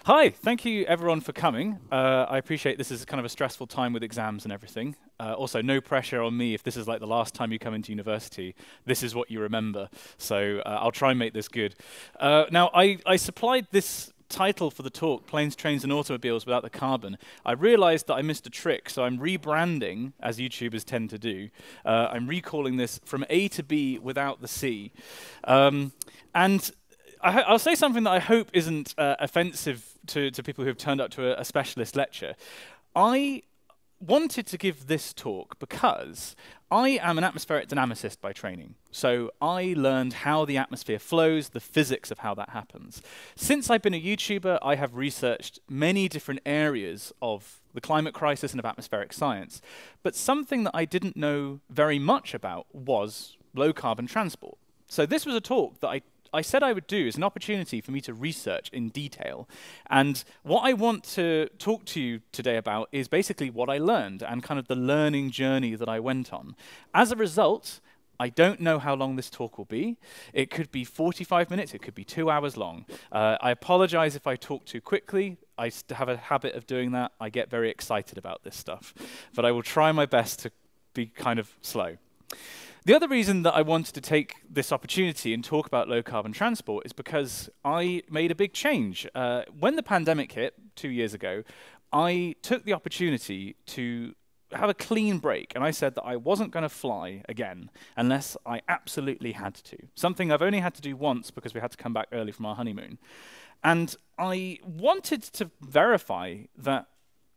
Hi, thank you everyone for coming. I appreciate this is kind of a stressful time with exams and everything. Also, no pressure on me if this is like the last time you come into university. This is what you remember. So I'll try and make this good. Now, I supplied this title for the talk, Planes, Trains and Automobiles Without the Carbon. I realized that I missed a trick, so I'm rebranding, as YouTubers tend to do. I'm recalling this from A to B without the C. And I'll say something that I hope isn't offensive to people who have turned up to a specialist lecture. I wanted to give this talk because I am an atmospheric dynamicist by training. So I learned how the atmosphere flows, the physics of how that happens. Since I've been a YouTuber, I have researched many different areas of the climate crisis and of atmospheric science. But something that I didn't know very much about was low carbon transport. So this was a talk that I said I would do as an opportunity for me to research in detail. And what I want to talk to you today about is basically what I learned and kind of the learning journey that I went on. As a result, I don't know how long this talk will be. It could be 45 minutes, it could be 2 hours long. I apologize if I talk too quickly. I have a habit of doing that. I get very excited about this stuff. But I will try my best to be kind of slow. The other reason that I wanted to take this opportunity and talk about low carbon transport is because I made a big change. When the pandemic hit 2 years ago, I took the opportunity to have a clean break, and I said that I wasn't going to fly again unless I absolutely had to. Something I've only had to do once because we had to come back early from our honeymoon. And I wanted to verify that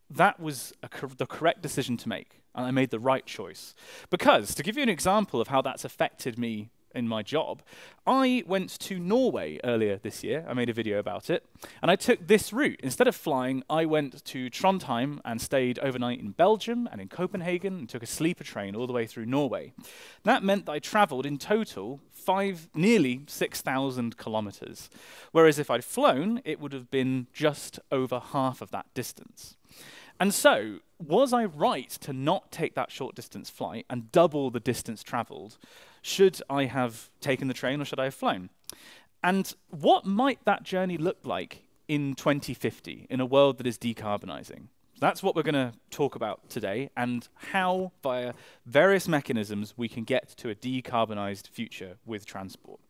that was the correct decision to make. And I made the right choice. Because, to give you an example of how that's affected me in my job, I went to Norway earlier this year. I made a video about it. And I took this route. Instead of flying, I went to Trondheim and stayed overnight in Belgium and in Copenhagen and took a sleeper train all the way through Norway. That meant that I traveled in total nearly 6,000 kilometers. Whereas if I'd flown, it would have been just over half of that distance. And so, was I right to not take that short distance flight and double the distance traveled? Should I have taken the train or should I have flown? And what might that journey look like in 2050 in a world that is decarbonising? That's what we're going to talk about today, and how, via various mechanisms, we can get to a decarbonised future with transport.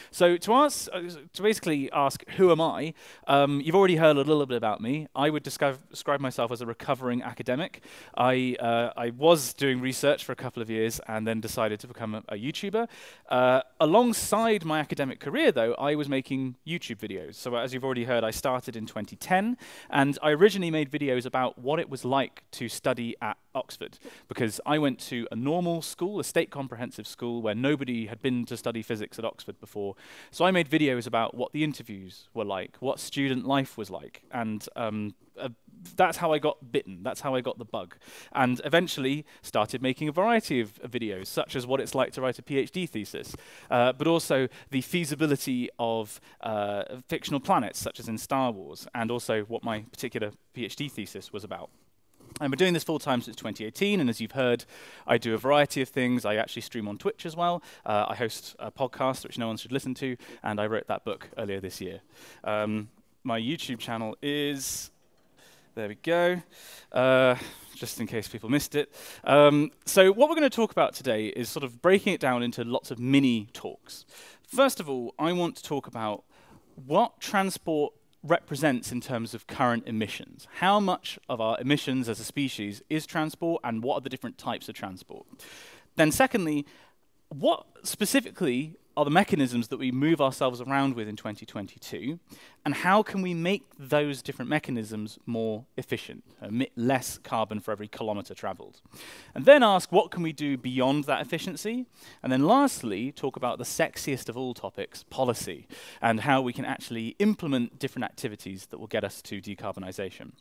So to basically ask, who am I? You've already heard a little bit about me. I would describe myself as a recovering academic. I was doing research for a couple of years and then decided to become a YouTuber. Alongside my academic career, though, I was making YouTube videos. So as you've already heard, I started in 2010, and I originally made videos about what it was like to study at Oxford, because I went to a normal school, a state comprehensive school, where nobody had been to study physics at Oxford before. So I made videos about what the interviews were like, what student life was like, and that's how I got bitten, that's how I got the bug, and eventually started making a variety of videos, such as what it's like to write a PhD thesis, but also the feasibility of fictional planets, such as in Star Wars, and also what my particular PhD thesis was about. I've been doing this full-time since 2018, and as you've heard, I do a variety of things. I actually stream on Twitch as well. I host a podcast, which no one should listen to, and I wrote that book earlier this year. My YouTube channel is... There we go, just in case people missed it. So what we're going to talk about today is sort of breaking it down into lots of mini talks. First of all, I want to talk about what transport represents in terms of current emissions. How much of our emissions as a species is transport, and what are the different types of transport? Then secondly, what specifically are the mechanisms that we move ourselves around with in 2022, and how can we make those different mechanisms more efficient, emit less carbon for every kilometre travelled? And then ask, what can we do beyond that efficiency? And then lastly, talk about the sexiest of all topics, policy, and how we can actually implement different activities that will get us to decarbonisation.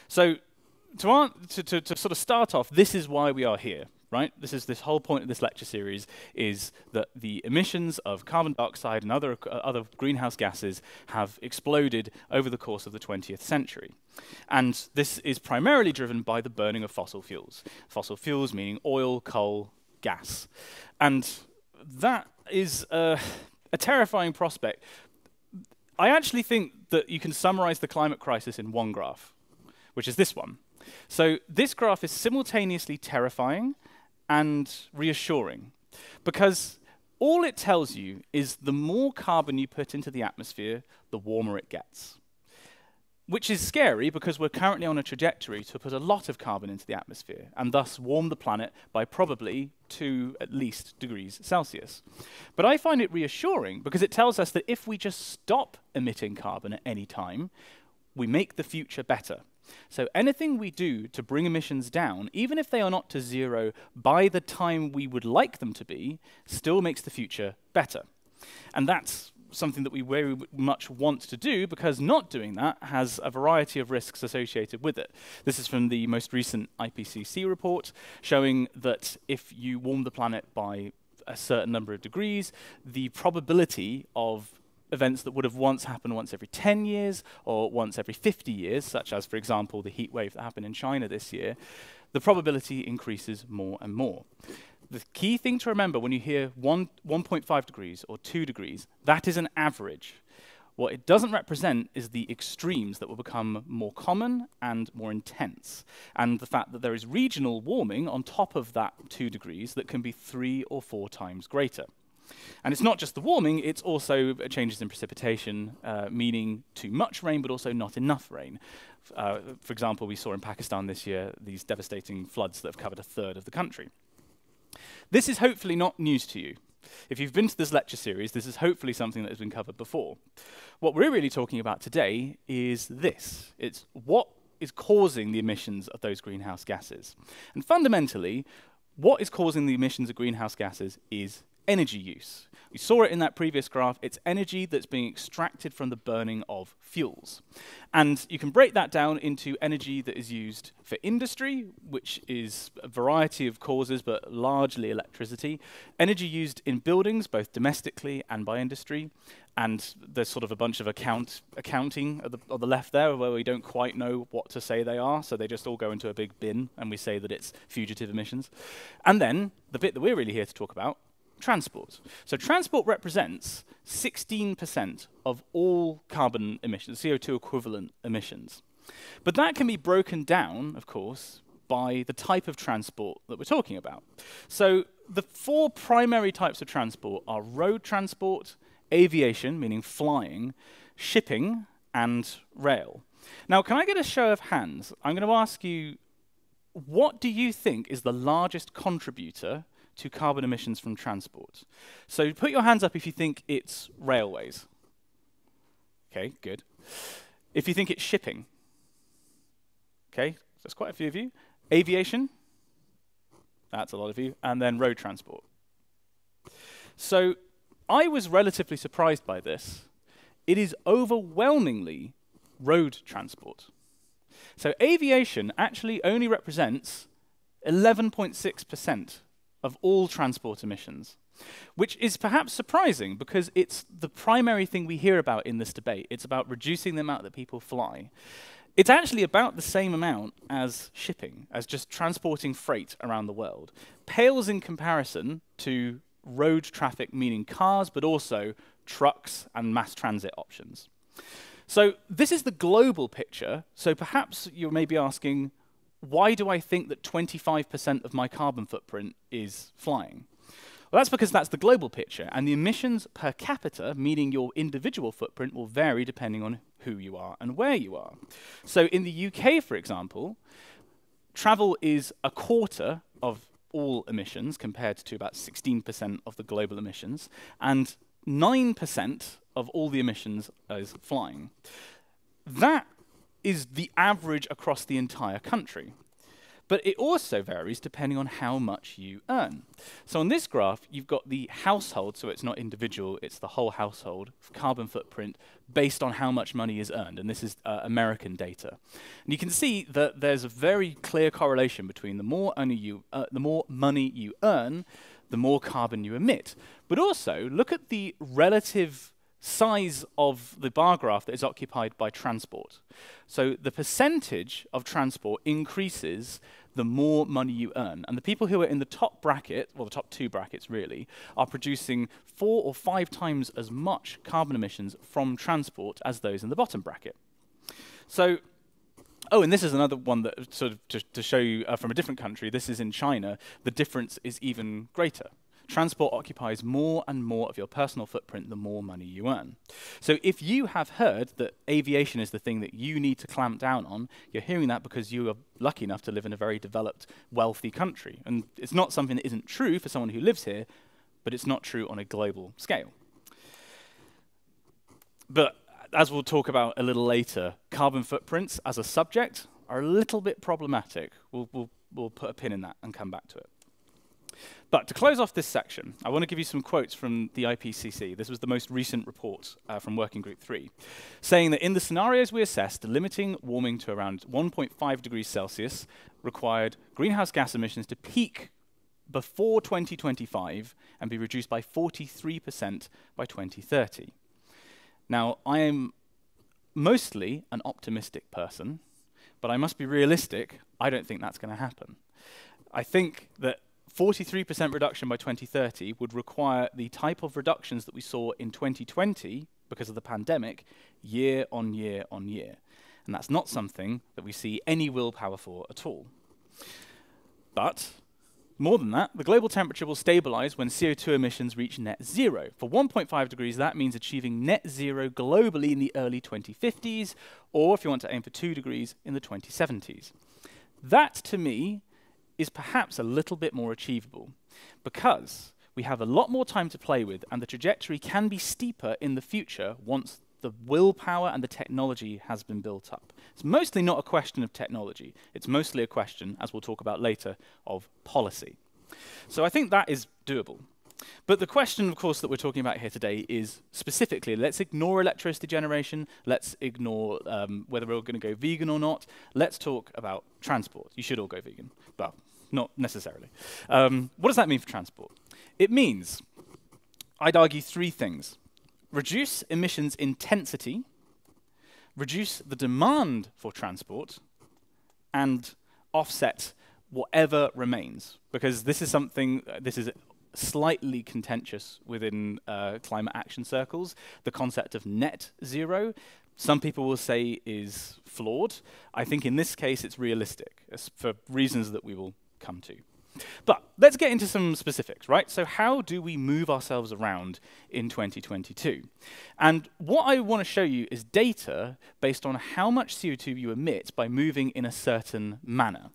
So to sort of start off, this is why we are here. Right? This whole point of this lecture series is that the emissions of carbon dioxide and other greenhouse gases have exploded over the course of the 20th century. And this is primarily driven by the burning of fossil fuels. Fossil fuels meaning oil, coal, gas. And that is a terrifying prospect. I actually think that you can summarize the climate crisis in one graph, which is this one. So this graph is simultaneously terrifying and reassuring, because all it tells you is the more carbon you put into the atmosphere, the warmer it gets. Which is scary because we're currently on a trajectory to put a lot of carbon into the atmosphere and thus warm the planet by probably 2 at least degrees Celsius. But I find it reassuring because it tells us that if we just stop emitting carbon at any time, we make the future better. So anything we do to bring emissions down, even if they are not to zero by the time we would like them to be, still makes the future better. And that's something that we very much want to do, because not doing that has a variety of risks associated with it. This is from the most recent IPCC report, showing that if you warm the planet by a certain number of degrees, the probability of events that would have once happened once every 10 years or once every 50 years, such as, for example, the heat wave that happened in China this year, the probability increases more and more. The key thing to remember when you hear 1.5 degrees or 2 degrees, that is an average. What it doesn't represent is the extremes that will become more common and more intense, and the fact that there is regional warming on top of that 2 degrees that can be 3 or 4 times greater. And it's not just the warming, it's also changes in precipitation, meaning too much rain, but also not enough rain. For example, we saw in Pakistan this year these devastating floods that have covered a third of the country. This is hopefully not news to you. If you've been to this lecture series, this is hopefully something that has been covered before. What we're really talking about today is this. It's what is causing the emissions of those greenhouse gases. And fundamentally, what is causing the emissions of greenhouse gases is energy use. We saw it in that previous graph. It's energy that's being extracted from the burning of fuels. And you can break that down into energy that is used for industry, which is a variety of causes, but largely electricity. Energy used in buildings, both domestically and by industry. And there's sort of a bunch of accounting on the left there, where we don't quite know what to say they are, so they just all go into a big bin, and we say that it's fugitive emissions. And then, the bit that we're really here to talk about, transport. So transport represents 16% of all carbon emissions, CO2 equivalent emissions. But that can be broken down, of course, by the type of transport that we're talking about. So the 4 primary types of transport are road transport, aviation, meaning flying, shipping, and rail. Now, can I get a show of hands? I'm going to ask you, what do you think is the largest contributor to carbon emissions from transport? So put your hands up if you think it's railways. Okay, good. If you think it's shipping. Okay, there's quite a few of you. Aviation. That's a lot of you. And then road transport. So I was relatively surprised by this. It is overwhelmingly road transport. So aviation actually only represents 11.6% of all transport emissions, which is perhaps surprising because it's the primary thing we hear about in this debate. It's about reducing the amount that people fly. It's actually about the same amount as shipping, as just transporting freight around the world. Pales in comparison to road traffic, meaning cars, but also trucks and mass transit options. So this is the global picture. So perhaps you may be asking, why do I think that 25% of my carbon footprint is flying? Well, that's because that's the global picture, and the emissions per capita, meaning your individual footprint, will vary depending on who you are and where you are. So in the UK, for example, travel is a quarter of all emissions compared to about 16% of the global emissions, and 9% of all the emissions is flying. That is the average across the entire country. But it also varies depending on how much you earn. So on this graph, you've got the household, so it's not individual, it's the whole household carbon footprint based on how much money is earned, and this is American data. And you can see that there's a very clear correlation between the more money you earn, the more carbon you emit. But also, look at the relative size of the bar graph that is occupied by transport. So the percentage of transport increases the more money you earn. And the people who are in the top bracket, well, the top two brackets really, are producing 4 or 5 times as much carbon emissions from transport as those in the bottom bracket. So, oh, and this is another one that sort of to show you from a different country. This is in China. The difference is even greater. Transport occupies more and more of your personal footprint the more money you earn. So if you have heard that aviation is the thing that you need to clamp down on, you're hearing that because you are lucky enough to live in a very developed, wealthy country. And it's not something that isn't true for someone who lives here, but it's not true on a global scale. But as we'll talk about a little later, carbon footprints as a subject are a little bit problematic. We'll put a pin in that and come back to it. But to close off this section, I want to give you some quotes from the IPCC. This was the most recent report from Working Group 3, saying that in the scenarios we assessed, limiting warming to around 1.5 degrees Celsius required greenhouse gas emissions to peak before 2025 and be reduced by 43% by 2030. Now, I am mostly an optimistic person, but I must be realistic. I don't think that's going to happen. I think that 43% reduction by 2030 would require the type of reductions that we saw in 2020 because of the pandemic, year on year on year. And that's not something that we see any willpower for at all. But more than that, the global temperature will stabilize when CO2 emissions reach net zero. For 1.5 degrees, that means achieving net zero globally in the early 2050s, or if you want to aim for 2 degrees, in the 2070s. That, to me, is perhaps a little bit more achievable because we have a lot more time to play with and the trajectory can be steeper in the future once the willpower and the technology has been built up. It's mostly not a question of technology. It's mostly a question, as we'll talk about later, of policy. So I think that is doable. But the question, of course, that we're talking about here today is specifically, let's ignore electricity generation, let's ignore whether we're going to go vegan or not, let's talk about transport. You should all go vegan, well, not necessarily. What does that mean for transport? It means, I'd argue 3 things. Reduce emissions intensity, reduce the demand for transport, and offset whatever remains. Because this is something, this is slightly contentious within climate action circles. The concept of net zero, some people will say is flawed. I think in this case it's realistic, for reasons that we will come to. But let's get into some specifics, right? So how do we move ourselves around in 2022? And what I want to show you is data based on how much CO2 you emit by moving in a certain manner.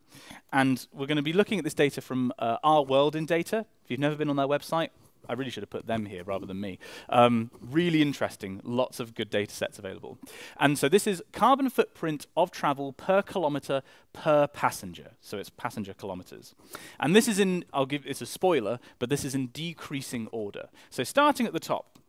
And we're going to be looking at this data from Our World in Data. If you've never been on their website, I really should have put them here rather than me. Really interesting, lots of good data sets available. And so this is carbon footprint of travel per kilometer per passenger. So it's passenger kilometers. And this is in, it's a spoiler, but this is in decreasing order. So starting at the top,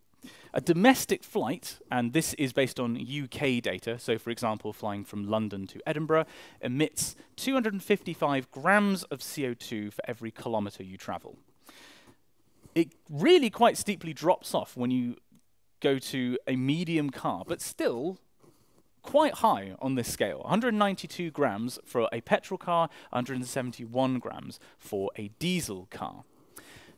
a domestic flight, and this is based on UK data, so for example, flying from London to Edinburgh, emits 255 grams of CO2 for every kilometer you travel. It really quite steeply drops off when you go to a medium car, but still quite high on this scale. 192 grams for a petrol car, 171 grams for a diesel car.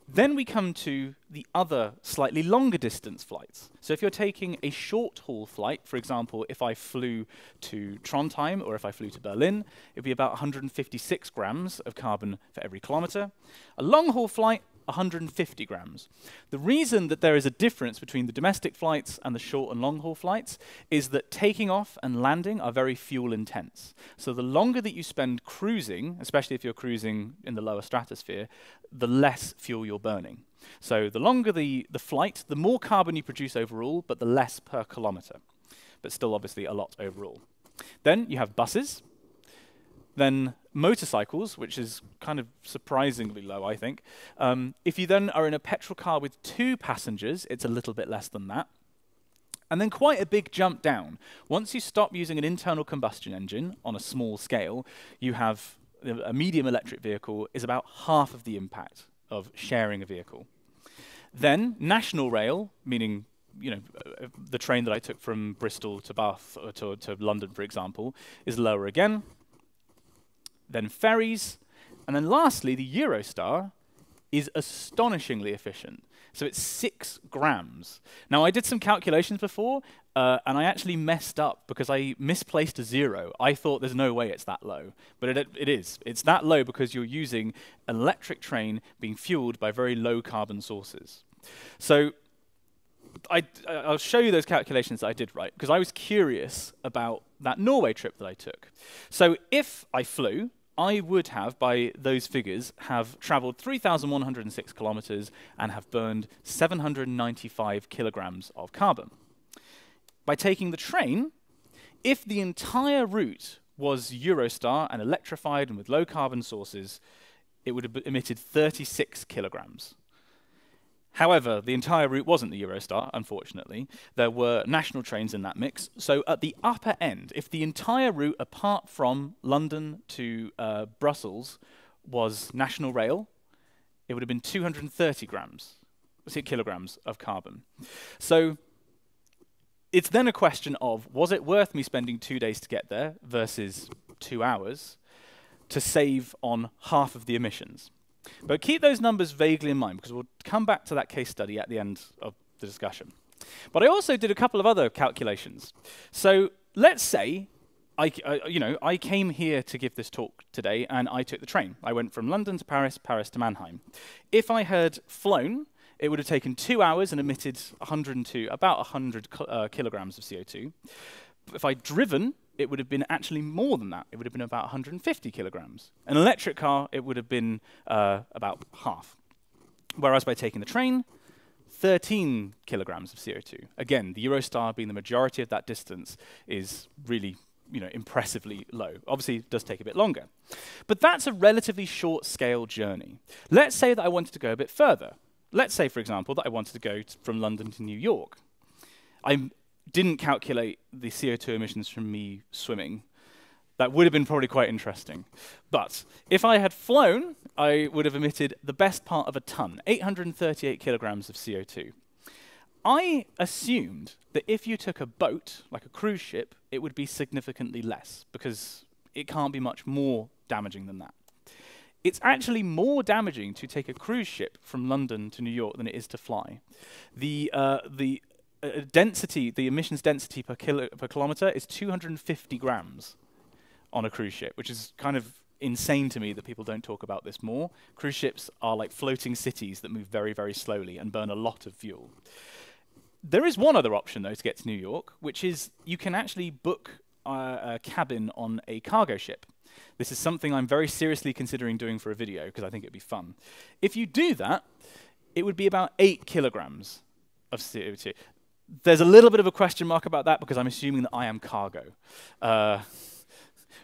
Then we come to the other slightly longer distance flights. So if you're taking a short haul flight, for example, if I flew to Trondheim or if I flew to Berlin, it would be about 156 grams of carbon for every kilometer. A long haul flight, 150 grams. The reason that there is a difference between the domestic flights and the short and long haul flights is that taking off and landing are very fuel intense. So the longer that you spend cruising, especially if you're cruising in the lower stratosphere, the less fuel you're burning. So the longer the flight, the more carbon you produce overall, but the less per kilometer. But still obviously a lot overall. Then you have buses. Then motorcycles, which is kind of surprisingly low, I think. If you then are in a petrol car with 2 passengers, it's a little bit less than that. And then quite a big jump down. Once you stop using an internal combustion engine on a small scale, you have a medium electric vehicle is about half of the impact of sharing a vehicle. Then national rail, meaning the train that I took from Bristol to Bath or to London, for example, is lower again. Then ferries, And then lastly, the Eurostar is astonishingly efficient. So it's 6 grams. Now, I did some calculations before, and I actually messed up because I misplaced a 0. I thought there's no way it's that low, but it is. It's that low because you're using an electric train being fueled by very low carbon sources. So I'll show you those calculations that I did right, because I was curious about that Norway trip that I took. So if I flew, I would have, by those figures, have traveled 3,106 kilometers and have burned 795 kilograms of carbon. By taking the train, if the entire route was Eurostar and electrified and with low carbon sources, it would have emitted 36 kilograms. However, the entire route wasn't the Eurostar, unfortunately. There were national trains in that mix. So at the upper end, if the entire route, apart from London to Brussels, was national rail, it would have been 230 kilograms of carbon. So it's then a question of, was it worth me spending 2 days to get there versus 2 hours to save on half of the emissions? But keep those numbers vaguely in mind, because we'll come back to that case study at the end of the discussion. But I also did a couple of other calculations. So let's say I came here to give this talk today, and I took the train. I went from London to Paris, Paris to Mannheim. If I had flown, it would have taken 2 hours and emitted about 100 kilograms of CO2. If I'd driven, it would have been actually more than that. It would have been about 150 kilograms. An electric car, it would have been about half. Whereas by taking the train, 13 kilograms of CO2. Again, the Eurostar being the majority of that distance is really, impressively low. Obviously, it does take a bit longer. But that's a relatively short-scale journey. Let's say that I wanted to go a bit further. Let's say, for example, that I wanted to go from London to New York. I didn't calculate the CO2 emissions from me swimming. That would have been probably quite interesting. But if I had flown, I would have emitted the best part of a ton, 838 kilograms of CO2. I assumed that if you took a boat, like a cruise ship, it would be significantly less, because it can't be much more damaging than that. It's actually more damaging to take a cruise ship from London to New York than it is to fly. The emissions density per kilometer is 250 grams on a cruise ship, which is kind of insane to me that people don't talk about this more. Cruise ships are like floating cities that move very, very slowly and burn a lot of fuel. There is one other option, though, to get to New York, which is you can actually book a cabin on a cargo ship. This is something I'm very seriously considering doing for a video, because I think it'd be fun. If you do that, it would be about 8 kilograms of CO2. There's a little bit of a question mark about that, because I'm assuming that I am cargo.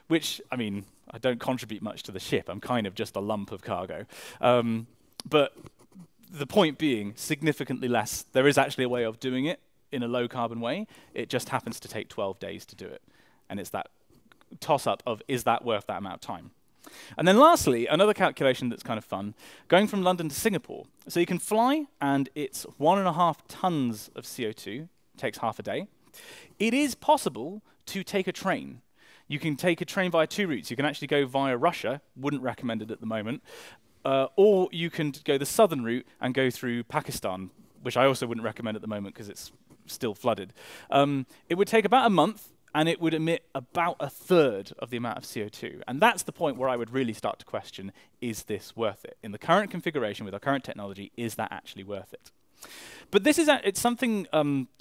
Which, I don't contribute much to the ship. I'm kind of just a lump of cargo. But the point being, significantly less. There is actually a way of doing it in a low-carbon way. It just happens to take 12 days to do it. And it's that toss-up of, is that worth that amount of time? And then lastly, another calculation that's kind of fun, going from London to Singapore. So you can fly, and it's 1.5 tons of CO2, takes half a day. It is possible to take a train. You can take a train via 2 routes. You can actually go via Russia, wouldn't recommend it at the moment, or you can go the southern route and go through Pakistan, which I also wouldn't recommend at the moment because it's still flooded. It would take about a month, and it would emit about 1/3 of the amount of CO2. And that's the point where I would really start to question, is this worth it? In the current configuration with our current technology, is that actually worth it? But this is it's something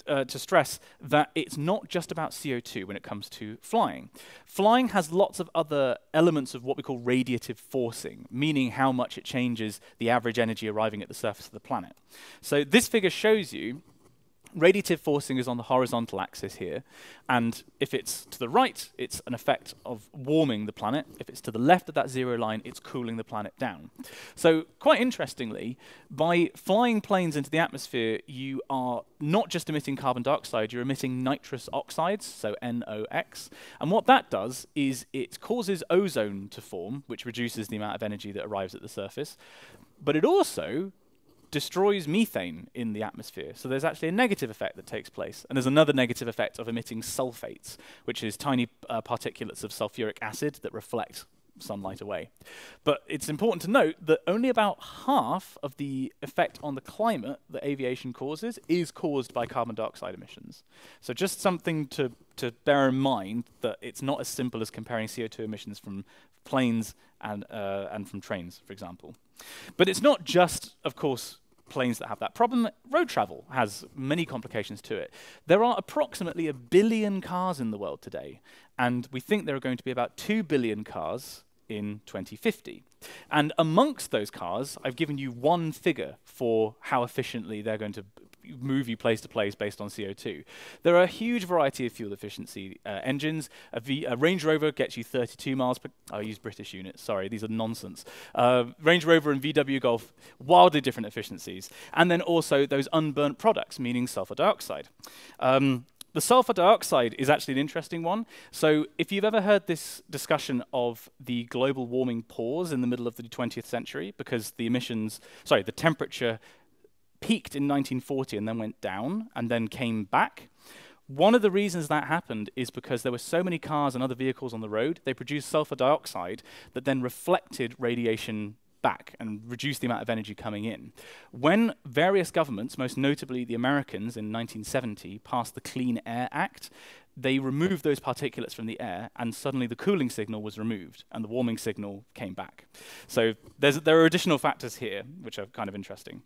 to stress, that it's not just about CO2 when it comes to flying. Flying has lots of other elements of what we call radiative forcing, meaning how much it changes the average energy arriving at the surface of the planet. So this figure shows you radiative forcing is on the horizontal axis here, and if it's to the right, it's an effect of warming the planet. If it's to the left of that 0 line, it's cooling the planet down. So quite interestingly, by flying planes into the atmosphere, you are not just emitting carbon dioxide, you're emitting nitrous oxides, so NOx. And what that does is it causes ozone to form, which reduces the amount of energy that arrives at the surface, but it also destroys methane in the atmosphere. So there's actually a negative effect that takes place. And there's another negative effect of emitting sulfates, which is tiny particulates of sulfuric acid that reflect sunlight away. But it's important to note that only about half of the effect on the climate that aviation causes is caused by carbon dioxide emissions. So just something to bear in mind, that it's not as simple as comparing CO2 emissions from planes and from trains, for example. But it's not just, of course, planes that have that problem. Road travel has many complications to it. There are approximately 1 billion cars in the world today, and we think there are going to be about 2 billion cars in 2050. And amongst those cars, I've given you one figure for how efficiently they're going to move you place to place based on CO2. There are a huge variety of fuel efficiency engines. A Range Rover gets you 32 miles per... I use British units, sorry, these are nonsense. Range Rover and VW Golf, wildly different efficiencies. And then also those unburnt products, meaning sulfur dioxide. The sulfur dioxide is actually an interesting one. So if you've ever heard this discussion of the global warming pause in the middle of the 20th century, because the temperature peaked in 1940 and then went down and then came back. One of the reasons that happened is because there were so many cars and other vehicles on the road, they produced sulfur dioxide that then reflected radiation back and reduced the amount of energy coming in. When various governments, most notably the Americans in 1970, passed the Clean Air Act, they removed those particulates from the air, and suddenly the cooling signal was removed, and the warming signal came back. So there are additional factors here, which are kind of interesting.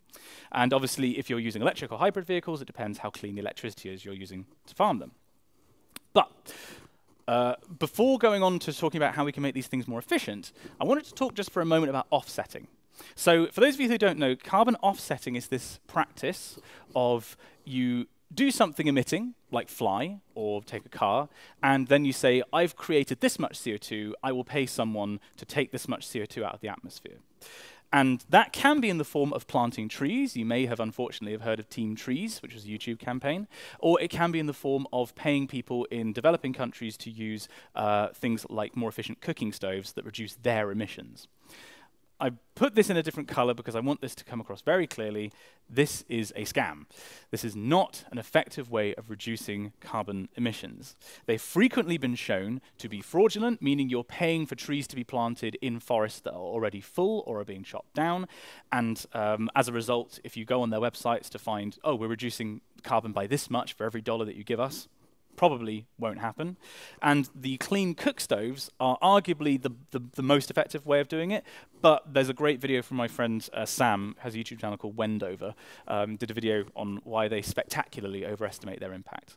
And obviously, if you're using electric or hybrid vehicles, it depends how clean the electricity is you're using to farm them. But before going on to talking about how we can make these things more efficient, I wanted to talk just for a moment about offsetting. So for those of you who don't know, carbon offsetting is this practice of you do something emitting, like fly or take a car, and then you say, I've created this much CO2, I will pay someone to take this much CO2 out of the atmosphere. And that can be in the form of planting trees. You may have, unfortunately, have heard of Team Trees, which was a YouTube campaign. Or it can be in the form of paying people in developing countries to use things like more efficient cooking stoves that reduce their emissions. I put this in a different color because I want this to come across very clearly. This is a scam. This is not an effective way of reducing carbon emissions. They've frequently been shown to be fraudulent, meaning you're paying for trees to be planted in forests that are already full or are being chopped down. And as a result, if you go on their websites to find, oh, we're reducing carbon by this much for every dollar that you give us, probably won't happen. And the clean cook stoves are arguably the most effective way of doing it, but there's a great video from my friend Sam, has a YouTube channel called Wendover, did a video on why they spectacularly overestimate their impact.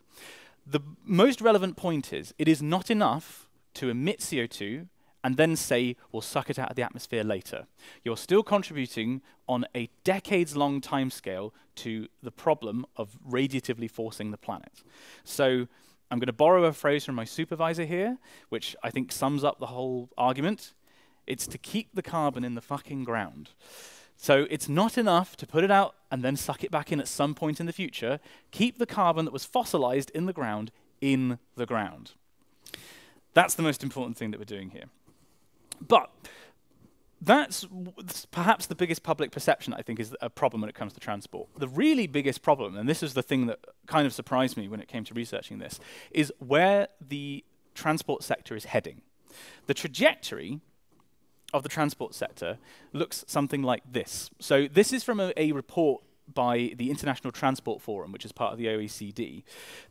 The most relevant point is, it is not enough to emit CO2 and then say, we'll suck it out of the atmosphere later. You're still contributing on a decades-long timescale to the problem of radiatively forcing the planet. So I'm going to borrow a phrase from my supervisor here, which I think sums up the whole argument. It's to keep the carbon in the fucking ground. So it's not enough to put it out and then suck it back in at some point in the future. Keep the carbon that was fossilized in the ground in the ground. That's the most important thing that we're doing here. But that's perhaps the biggest public perception, I think, is a problem when it comes to transport. The really biggest problem, and this is the thing that kind of surprised me when it came to researching this, is where the transport sector is heading. The trajectory of the transport sector looks something like this. So this is from a report by the International Transport Forum, which is part of the OECD,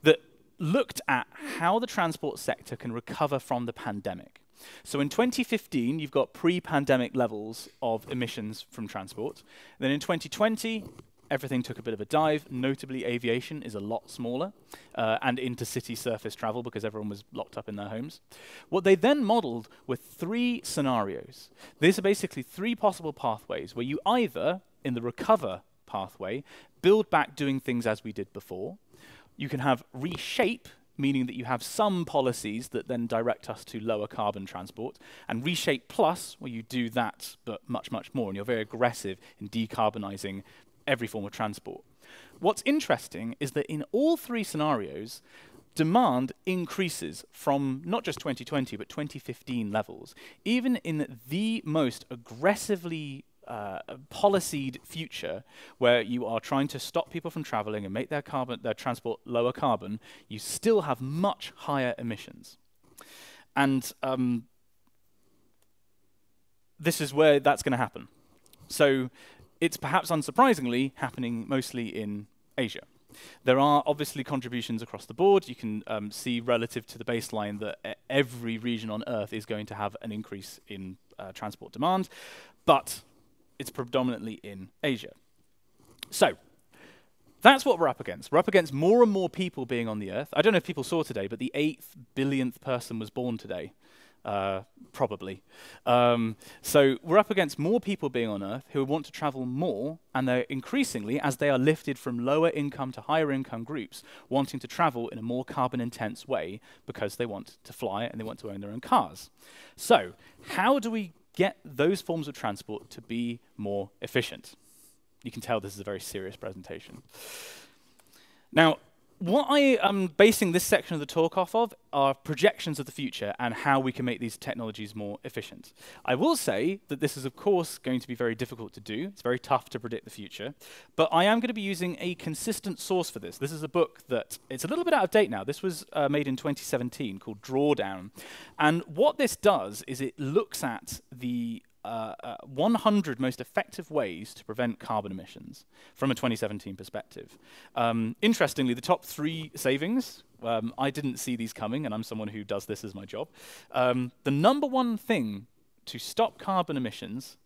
that looked at how the transport sector can recover from the pandemic. So in 2015, you've got pre-pandemic levels of emissions from transport. Then in 2020, everything took a bit of a dive. Notably, aviation is a lot smaller, and intercity surface travel because everyone was locked up in their homes. What they then modeled were 3 scenarios. These are basically 3 possible pathways where you either, in the recover pathway, build back doing things as we did before. You can have reshape, meaning that you have some policies that then direct us to lower carbon transport, and reshape plus, where you do that, but much, much more, and you're very aggressive in decarbonising every form of transport. What's interesting is that in all 3 scenarios, demand increases from not just 2020, but 2015 levels. Even in the most aggressively policied future where you are trying to stop people from traveling and make their transport lower carbon, you still have much higher emissions. And this is where that's going to happen. So it's perhaps unsurprisingly happening mostly in Asia. There are obviously contributions across the board. You can see relative to the baseline that every region on Earth is going to have an increase in transport demand, but it's predominantly in Asia. So that's what we're up against. We're up against more and more people being on the Earth. I don't know if people saw today, but the 8th billionth person was born today. Probably. So we're up against more people being on Earth who want to travel more, and they're increasingly, as they are lifted from lower income to higher income groups, wanting to travel in a more carbon intense way because they want to fly and they want to own their own cars. So how do we get those forms of transport to be more efficient? You can tell this is a very serious presentation. Now, what I am basing this section of the talk off of are projections of the future and how we can make these technologies more efficient. I will say that this is, of course, going to be very difficult to do. It's very tough to predict the future. But I am going to be using a consistent source for this. This is a book that, it's a little bit out of date now. This was made in 2017, called Drawdown. And what this does is it looks at the 100 most effective ways to prevent carbon emissions from a 2017 perspective. Interestingly, the top 3 savings, I didn't see these coming, and I'm someone who does this as my job. The number 1 thing to stop carbon emissions,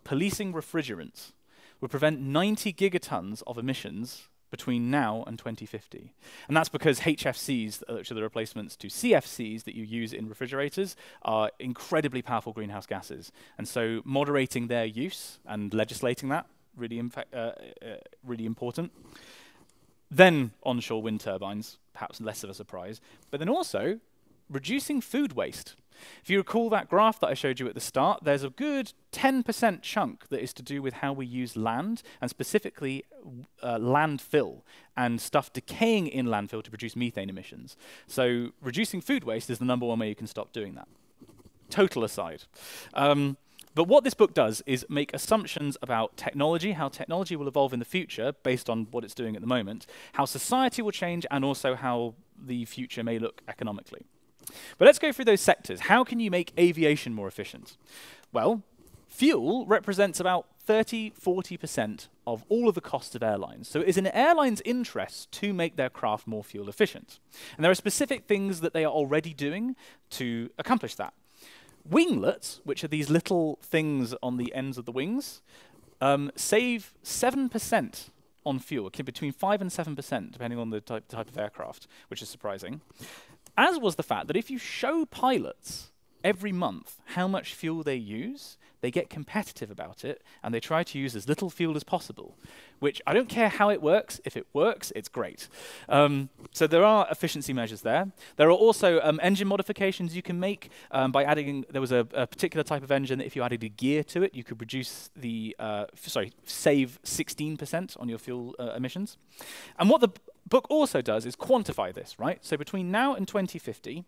policing refrigerants, would prevent 90 gigatons of emissions between now and 2050. And that's because HFCs, which are the replacements to CFCs that you use in refrigerators, are incredibly powerful greenhouse gases. And so moderating their use and legislating that, really important. Then onshore wind turbines, perhaps less of a surprise. But then also reducing food waste. If you recall that graph that I showed you at the start, there's a good 10% chunk that is to do with how we use land, and specifically landfill and stuff decaying in landfill to produce methane emissions. So reducing food waste is the number 1 way you can stop doing that. Total aside. But what this book does is make assumptions about technology, how technology will evolve in the future based on what it's doing at the moment, how society will change, and also how the future may look economically. But let's go through those sectors. How can you make aviation more efficient? Well, fuel represents about 30–40% of all of the costs of airlines. So it is in airlines' interest to make their craft more fuel efficient. And there are specific things that they are already doing to accomplish that. Winglets, which are these little things on the ends of the wings, save 7% on fuel, between 5 and 7%, depending on the type of aircraft, which is surprising. As was the fact that if you show pilots every month how much fuel they use, they get competitive about it, and they try to use as little fuel as possible, which I don't care how it works. If it works, it's great. So there are efficiency measures there. There are also engine modifications you can make by adding, there was a particular type of engine that if you added a gear to it, you could reduce the, save 16% on your fuel emissions. And what the book also does is quantify this, right? So between now and 2050,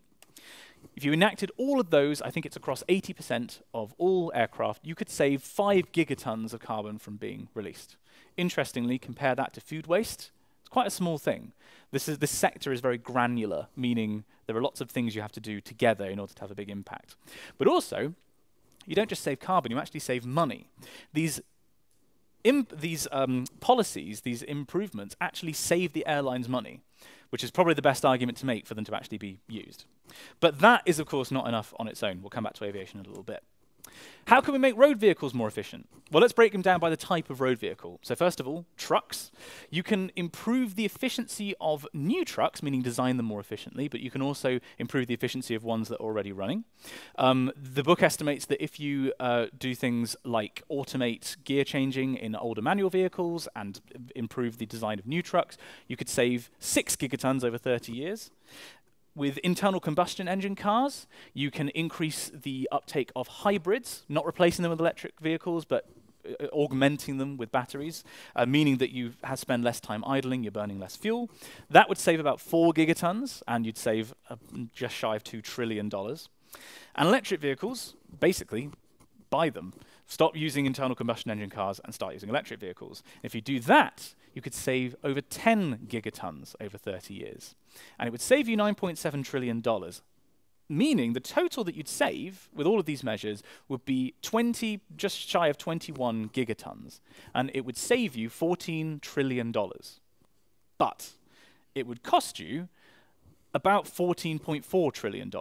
if you enacted all of those, I think it's across 80% of all aircraft, you could save 5 gigatons of carbon from being released. Interestingly, compare that to food waste. It's quite a small thing. This sector is very granular, meaning there are lots of things you have to do together in order to have a big impact. But also, you don't just save carbon, you actually save money. These policies, these improvements, actually save the airlines money, which is probably the best argument to make for them to actually be used. But that is, of course, not enough on its own. We'll come back to aviation in a little bit. How can we make road vehicles more efficient? Well, let's break them down by the type of road vehicle. So first of all, trucks. You can improve the efficiency of new trucks, meaning design them more efficiently, but you can also improve the efficiency of ones that are already running. The book estimates that if you do things like automate gear changing in older manual vehicles and improve the design of new trucks, you could save 6 gigatons over 30 years. With internal combustion engine cars, you can increase the uptake of hybrids, not replacing them with electric vehicles, but augmenting them with batteries, meaning that you spend less time idling, you're burning less fuel. That would save about 4 gigatons, and you'd save just shy of $2 trillion. And electric vehicles, basically, buy them. Stop using internal combustion engine cars and start using electric vehicles. If you do that, you could save over 10 gigatons over 30 years. And it would save you $9.7 trillion. meaning the total that you'd save with all of these measures would be just shy of 21 gigatons, and it would save you $14 trillion. But it would cost you about $14.4 trillion.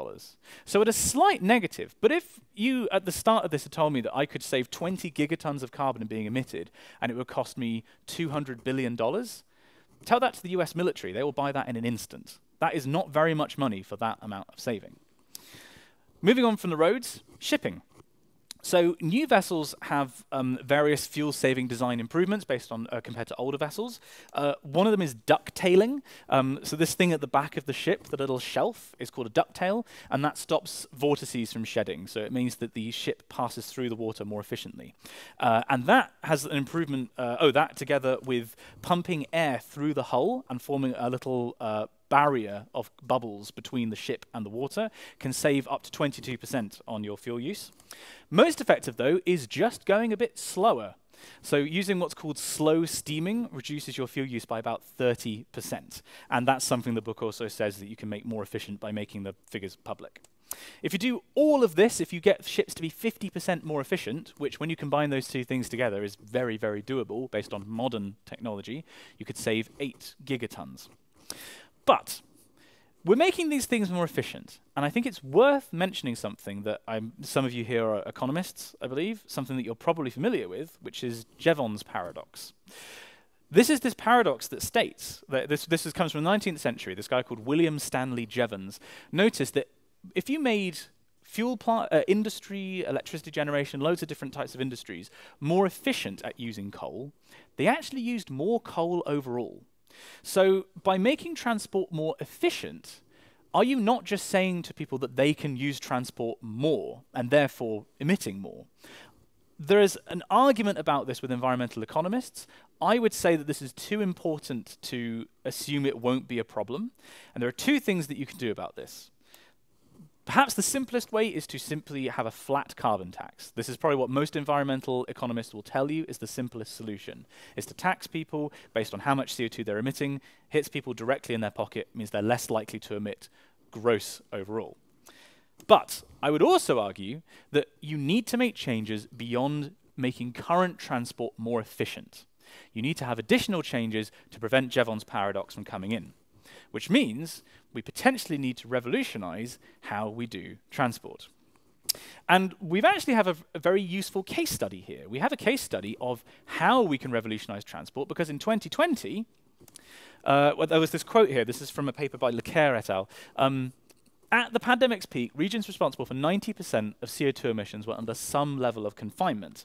So at a slight negative, but if you at the start of this had told me that I could save 20 gigatons of carbon being emitted and it would cost me $200 billion, tell that to the US military, they will buy that in an instant. That is not very much money for that amount of saving. Moving on from the roads, shipping. So new vessels have various fuel-saving design improvements based on compared to older vessels. One of them is ducktailing. So this thing at the back of the ship, the little shelf, is called a ducktail, and that stops vortices from shedding. So it means that the ship passes through the water more efficiently. And that has an improvement, that together with pumping air through the hull and forming a little barrier of bubbles between the ship and the water can save up to 22% on your fuel use. Most effective, though, is just going a bit slower. So using what's called slow steaming reduces your fuel use by about 30%. And that's something the book also says that you can make more efficient by making the figures public. If you do all of this, if you get ships to be 50% more efficient, which when you combine those two things together is very, very doable based on modern technology, you could save 8 gigatons. But we're making these things more efficient, and I think it's worth mentioning something that some of you here are economists, I believe, something that you're probably familiar with, which is Jevons paradox. This is this paradox that states, that this comes from the 19th century, this guy called William Stanley Jevons noticed that if you made fuel plant, industry, electricity generation, loads of different types of industries, more efficient at using coal, they actually used more coal overall. So by making transport more efficient, are you not just saying to people that they can use transport more and therefore emitting more? There is an argument about this with environmental economists. I would say that this is too important to assume it won't be a problem. And there are two things that you can do about this. Perhaps the simplest way is to simply have a flat carbon tax. This is probably what most environmental economists will tell you is the simplest solution, is to tax people based on how much CO2 they're emitting, hits people directly in their pocket, means they're less likely to emit gross overall. But I would also argue that you need to make changes beyond making current transport more efficient. You need to have additional changes to prevent Jevons paradox from coming in, which means we potentially need to revolutionize how we do transport. And we've actually have a very useful case study here. We have a case study of how we can revolutionize transport, because in 2020, well, there was this quote here. This is from a paper by Leclerc et al. At the pandemic's peak, regions responsible for 90% of CO2 emissions were under some level of confinement.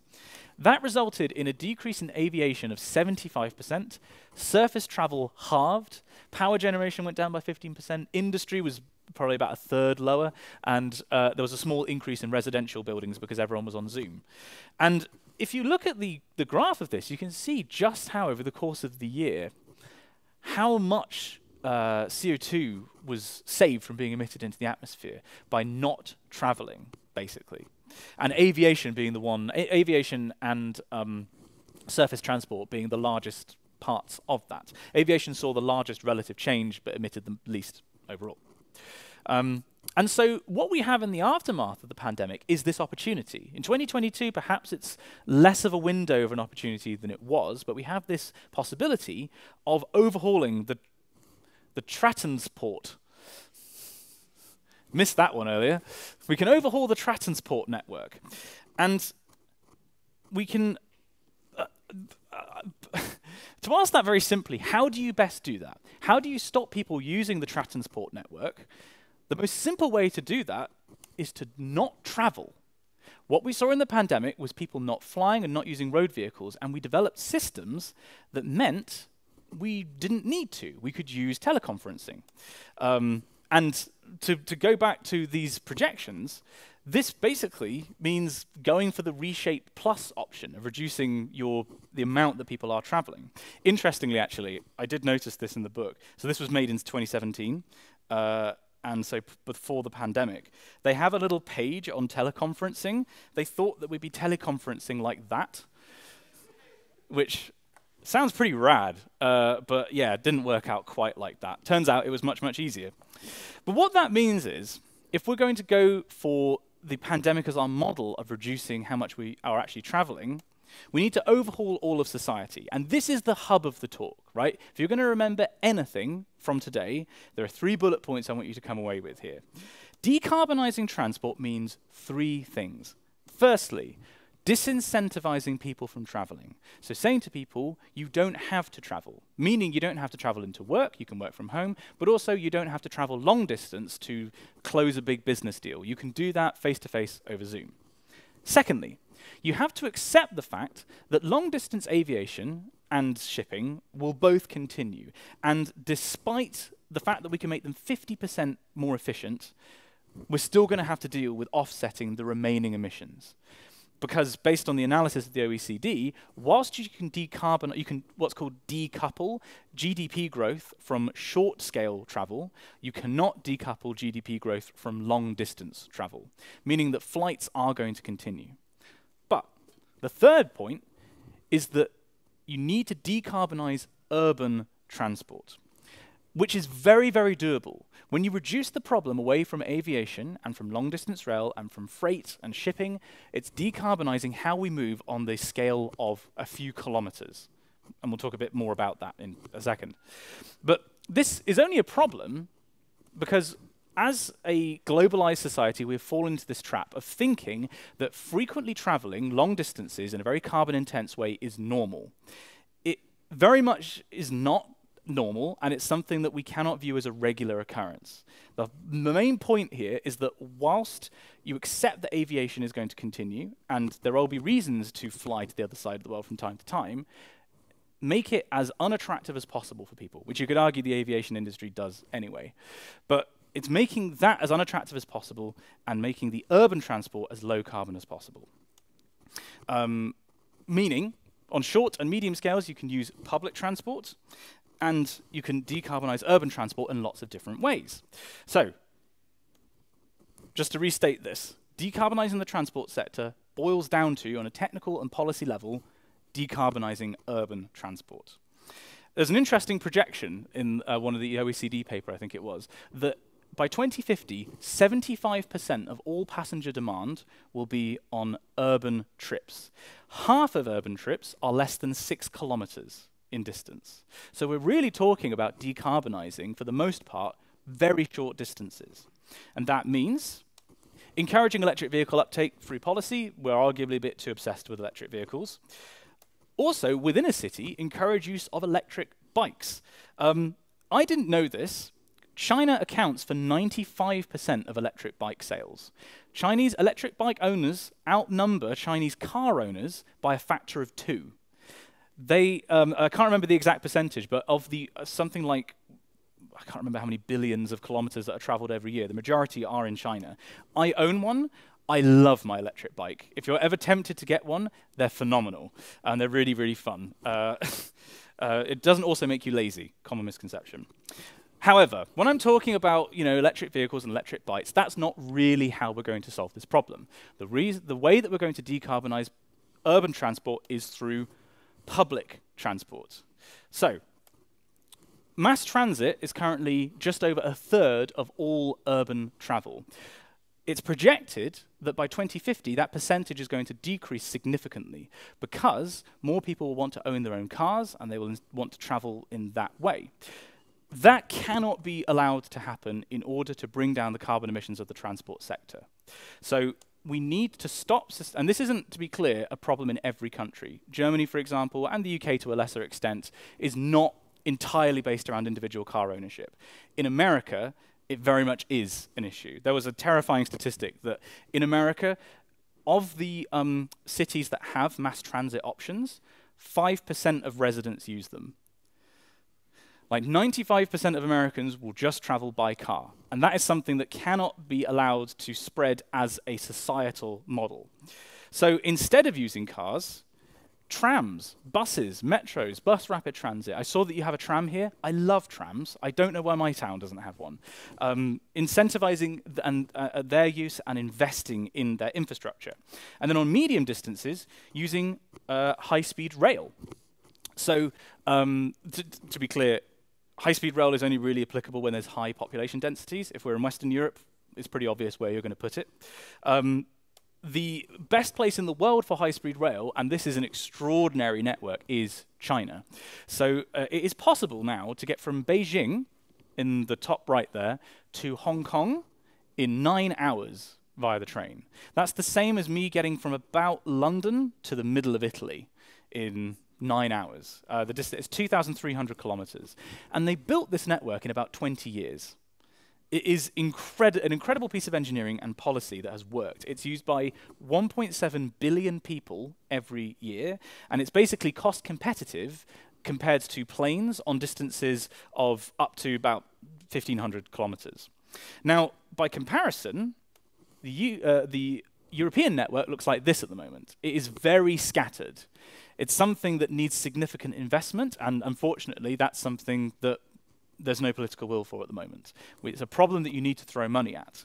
That resulted in a decrease in aviation of 75%, surface travel halved, power generation went down by 15%, industry was probably about a third lower, and there was a small increase in residential buildings because everyone was on Zoom. And if you look at the graph of this, you can see just how over the course of the year, how much CO2 was saved from being emitted into the atmosphere by not traveling, basically. And aviation being the one, aviation and surface transport being the largest parts of that. Aviation saw the largest relative change, but emitted the least overall. And so what we have in the aftermath of the pandemic is this opportunity. In 2022, perhaps it's less of a window of an opportunity than it was, but we have this possibility of overhauling the transport. Missed that one earlier. We can overhaul the transport network. And we can, to ask that very simply, how do you best do that? How do you stop people using the transport network? The most simple way to do that is to not travel. What we saw in the pandemic was people not flying and not using road vehicles, and we developed systems that meant we didn't need to. We could use teleconferencing. And to go back to these projections, this basically means going for the Reshape Plus option of reducing the amount that people are traveling. Interestingly, actually, I did notice this in the book. So this was made in 2017, and so before the pandemic. They have a little page on teleconferencing. They thought that we'd be teleconferencing like that, which sounds pretty rad, but yeah, it didn't work out quite like that. Turns out it was much, much easier. But what that means is, if we're going to go for the pandemic as our model of reducing how much we are actually traveling, we need to overhaul all of society. And this is the hub of the talk, right? If you're going to remember anything from today, there are 3 bullet points I want you to come away with here. Decarbonising transport means 3 things. Firstly, disincentivizing people from traveling. So saying to people, you don't have to travel, meaning you don't have to travel into work, you can work from home, but also you don't have to travel long distance to close a big business deal. You can do that face-to-face over Zoom. Secondly, you have to accept the fact that long-distance aviation and shipping will both continue. And despite the fact that we can make them 50% more efficient, we're still going to have to deal with offsetting the remaining emissions. Because based on the analysis of the OECD, whilst you can decarbonize, you can what's called decouple GDP growth from short-scale travel, you cannot decouple GDP growth from long-distance travel, meaning that flights are going to continue. But the third point is that you need to decarbonize urban transport, which is very, very doable. When you reduce the problem away from aviation and from long-distance rail and from freight and shipping, it's decarbonizing how we move on the scale of a few kilometers. And we'll talk a bit more about that in a second. But this is only a problem because as a globalized society, we've fallen into this trap of thinking that frequently traveling long distances in a very carbon-intense way is normal. It very much is not normal, and it's something that we cannot view as a regular occurrence. The main point here is that whilst you accept that aviation is going to continue, and there will be reasons to fly to the other side of the world from time to time, make it as unattractive as possible for people, which you could argue the aviation industry does anyway. But it's making that as unattractive as possible and making the urban transport as low carbon as possible. Meaning, on short and medium scales, you can use public transport, and you can decarbonize urban transport in lots of different ways. So, just to restate this, decarbonizing the transport sector boils down to, on a technical and policy level, decarbonizing urban transport. There's an interesting projection in one of the OECD paper, I think it was, that by 2050, 75% of all passenger demand will be on urban trips. Half of urban trips are less than 6 kilometers in distance. So we're really talking about decarbonizing, for the most part, very short distances. And that means encouraging electric vehicle uptake through policy. We're arguably a bit too obsessed with electric vehicles. Also, within a city, encourage use of electric bikes. I didn't know this. China accounts for 95% of electric bike sales. Chinese electric bike owners outnumber Chinese car owners by a factor of 2. They, I can't remember the exact percentage, but of the something like, I can't remember how many billions of kilometers that are traveled every year, the majority are in China. I own one. I love my electric bike. If you're ever tempted to get one, they're phenomenal, and they're really, really fun. It doesn't also make you lazy, common misconception. However, when I'm talking about electric vehicles and electric bikes, that's not really how we're going to solve this problem. The way that we're going to decarbonize urban transport is through public transport. So, mass transit is currently just over 1/3 of all urban travel. It's projected that by 2050, that percentage is going to decrease significantly because more people will want to own their own cars and they will want to travel in that way. That cannot be allowed to happen in order to bring down the carbon emissions of the transport sector. So we need to stop, and this isn't, to be clear, a problem in every country. Germany, for example, and the UK to a lesser extent, is not entirely based around individual car ownership. In America, it very much is an issue. There was a terrifying statistic that in America, of the cities that have mass transit options, 5% of residents use them. Like 95% of Americans will just travel by car. And that is something that cannot be allowed to spread as a societal model. So instead of using cars, trams, buses, metros, bus rapid transit. I saw that you have a tram here. I love trams. I don't know why my town doesn't have one. Incentivizing their use and investing in their infrastructure. And then on medium distances, using high-speed rail. So to be clear, high-speed rail is only really applicable when there's high population densities. If we're in Western Europe, it's pretty obvious where you're going to put it. The best place in the world for high-speed rail, and this is an extraordinary network, is China. So it is possible now to get from Beijing, in the top right there, to Hong Kong in 9 hours via the train. That's the same as me getting from about London to the middle of Italy in 9 hours. The distance is 2,300 kilometers. And they built this network in about 20 years. It is an incredible piece of engineering and policy that has worked. It's used by 1.7 billion people every year, and it's basically cost competitive compared to planes on distances of up to about 1,500 kilometers. Now, by comparison, the European network looks like this at the moment. It is very scattered. It's something that needs significant investment, and unfortunately, that's something that there's no political will for at the moment. It's a problem that you need to throw money at.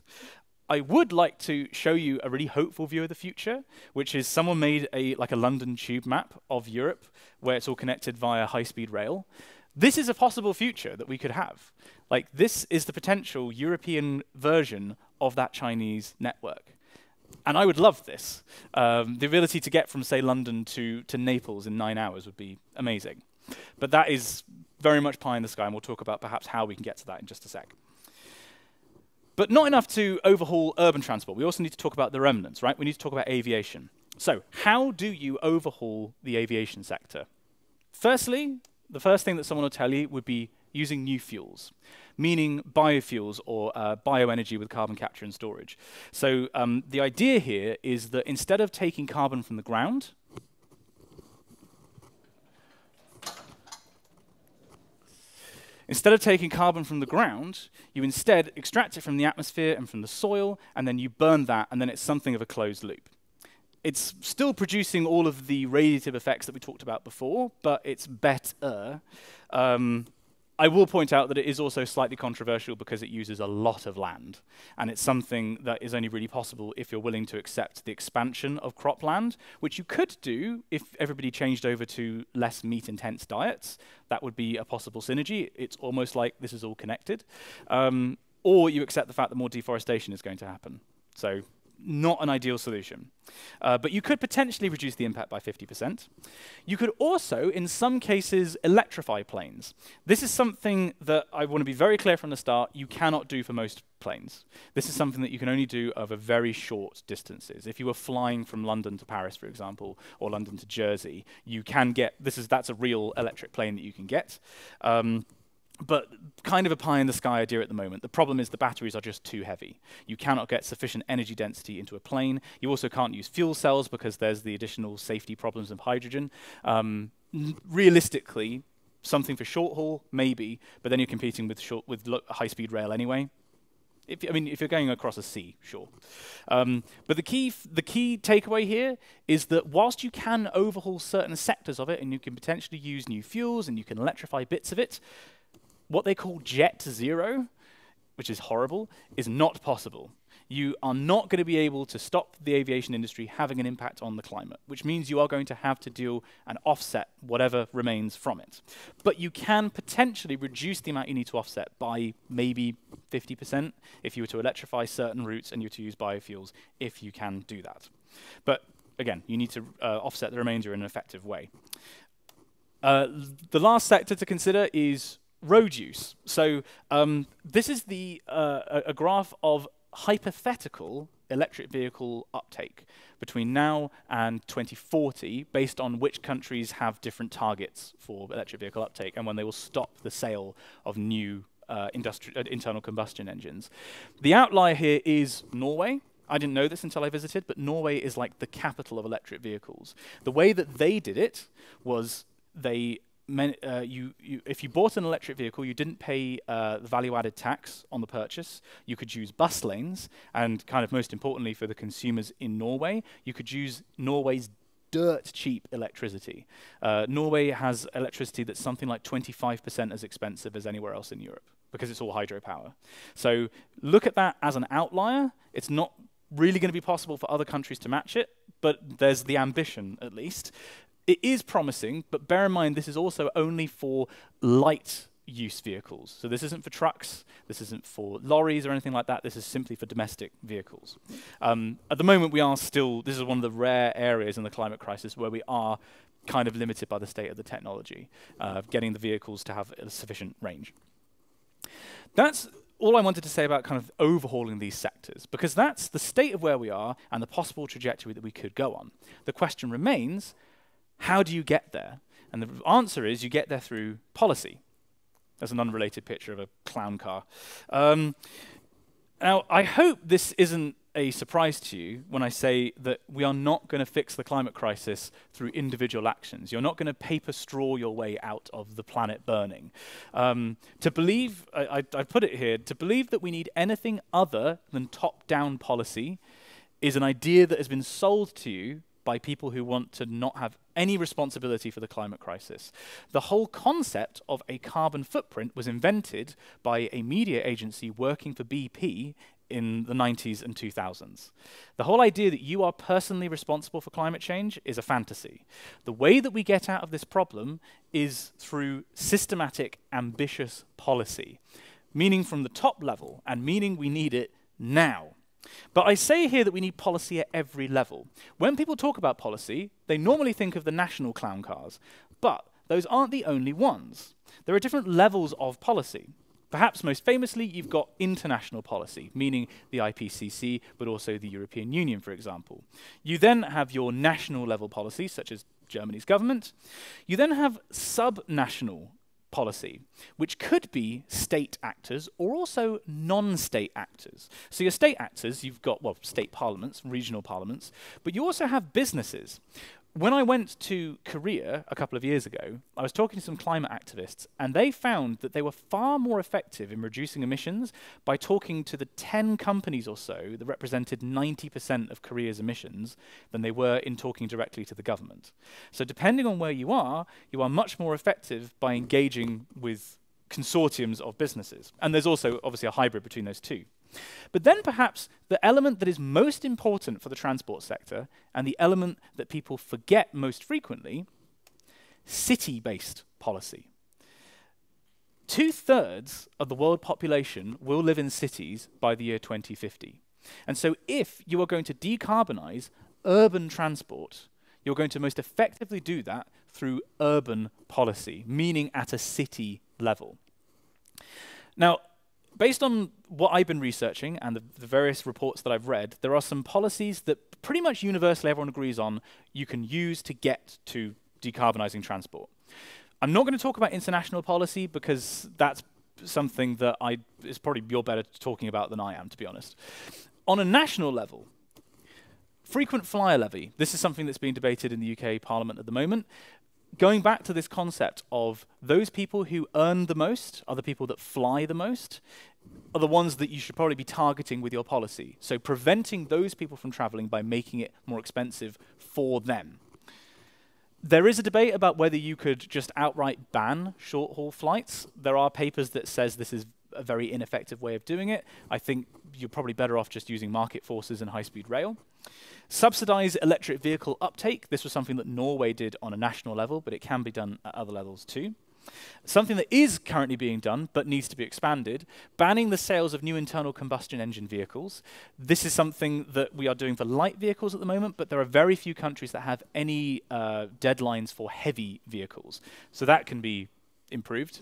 I would like to show you a really hopeful view of the future, which is someone made like a London tube map of Europe, where it's all connected via high-speed rail. This is a possible future that we could have. Like, this is the potential European version of that Chinese network. And I would love this. The ability to get from, say, London to Naples in 9 hours would be amazing. But that is very much pie in the sky, and we'll talk about perhaps how we can get to that in just a sec. But not enough to overhaul urban transport. We also need to talk about the remnants, right? We need to talk about aviation. So how do you overhaul the aviation sector? Firstly, the first thing that someone will tell you would be using new fuels, meaning biofuels or bioenergy with carbon capture and storage. So the idea here is that instead of taking carbon from the ground, you instead extract it from the atmosphere and from the soil, and then you burn that, and then it's something of a closed loop. It's still producing all of the radiative effects that we talked about before, but it's better. I will point out that it is also slightly controversial because it uses a lot of land, and it's something that is only really possible if you're willing to accept the expansion of cropland, which you could do if everybody changed over to less meat-intense diets. That would be a possible synergy. It's almost like this is all connected. Or you accept the fact that more deforestation is going to happen. So not an ideal solution. But you could potentially reduce the impact by 50%. You could also, in some cases, electrify planes. This is something that I want to be very clear from the start, you cannot do for most planes. This is something that you can only do over very short distances. If you were flying from London to Paris, for example, or London to Jersey, you can get, that's a real electric plane that you can get. But kind of a pie in the sky idea at the moment. The problem is the batteries are just too heavy. You cannot get sufficient energy density into a plane. You also can't use fuel cells because there's the additional safety problems of hydrogen. Realistically, something for short haul, maybe, but then you're competing with high-speed rail anyway. If you're going across a sea, sure. But the key takeaway here is that whilst you can overhaul certain sectors of it, and you can potentially use new fuels, and you can electrify bits of it, what they call jet zero, which is horrible, is not possible. You are not going to be able to stop the aviation industry having an impact on the climate, which means you are going to have to deal and offset whatever remains from it. But you can potentially reduce the amount you need to offset by maybe 50% if you were to electrify certain routes and you were to use biofuels, if you can do that. But again, you need to offset the remainder in an effective way. The last sector to consider is road use. So this is a graph of hypothetical electric vehicle uptake between now and 2040, based on which countries have different targets for electric vehicle uptake and when they will stop the sale of new internal combustion engines. The outlier here is Norway. I didn't know this until I visited, but Norway is like the capital of electric vehicles. The way that they did it was if you bought an electric vehicle, you didn't pay the value-added tax on the purchase. You could use bus lanes, and kind of most importantly for the consumers in Norway, you could use Norway's dirt cheap electricity. Norway has electricity that's something like 25% as expensive as anywhere else in Europe, because it's all hydropower. So look at that as an outlier. It's not really going to be possible for other countries to match it, but there's the ambition at least. It is promising, but bear in mind this is also only for light use vehicles. So this isn't for trucks, this isn't for lorries or anything like that, this is simply for domestic vehicles. At the moment we are still, this is one of the rare areas in the climate crisis where we are kind of limited by the state of the technology, getting the vehicles to have a sufficient range. That's all I wanted to say about kind of overhauling these sectors, because that's the state of where we are and the possible trajectory that we could go on. The question remains, how do you get there? And the answer is you get there through policy. There's an unrelated picture of a clown car. Now, I hope this isn't a surprise to you when I say that we are not going to fix the climate crisis through individual actions. You're not going to paper straw your way out of the planet burning. To believe, I put it here, to believe that we need anything other than top-down policy is an idea that has been sold to you by people who want to not have any responsibility for the climate crisis. The whole concept of a carbon footprint was invented by a media agency working for BP in the 90s and 2000s. The whole idea that you are personally responsible for climate change is a fantasy. The way that we get out of this problem is through systematic, ambitious policy, meaning from the top level, and meaning we need it now. But I say here that we need policy at every level. When people talk about policy, they normally think of the national clown cars, but those aren't the only ones. There are different levels of policy. Perhaps most famously, you've got international policy, meaning the IPCC, but also the European Union, for example. You then have your national level policy, such as Germany's government. You then have sub-national policy, which could be state actors or also non-state actors. So your state actors, you've got, well, state parliaments, regional parliaments, but you also have businesses. When I went to Korea a couple of years ago, I was talking to some climate activists, and they found that they were far more effective in reducing emissions by talking to the 10 companies or so that represented 90% of Korea's emissions than they were in talking directly to the government. So depending on where you are much more effective by engaging with consortiums of businesses. And there's also obviously a hybrid between those two. But then perhaps the element that is most important for the transport sector, and the element that people forget most frequently, city-based policy. 2/3 of the world population will live in cities by the year 2050. And so if you are going to decarbonize urban transport, you're going to most effectively do that through urban policy, meaning at a city level. Now, based on what I've been researching and the various reports that I've read, there are some policies that pretty much universally everyone agrees on you can use to get to decarbonizing transport. I'm not going to talk about international policy because that's something that is probably you're better talking about than I am, to be honest. On a national level, frequent flyer levy. This is something that's being debated in the UK Parliament at the moment. Going back to this concept of those people who earn the most are the people that fly the most, are the ones that you should probably be targeting with your policy. So preventing those people from traveling by making it more expensive for them. There is a debate about whether you could just outright ban short-haul flights. There are papers that says this is a very ineffective way of doing it. I think you're probably better off just using market forces and high-speed rail. Subsidize electric vehicle uptake. This was something that Norway did on a national level, but it can be done at other levels too. Something that is currently being done, but needs to be expanded, banning the sales of new internal combustion engine vehicles. This is something that we are doing for light vehicles at the moment, but there are very few countries that have any deadlines for heavy vehicles. So that can be improved.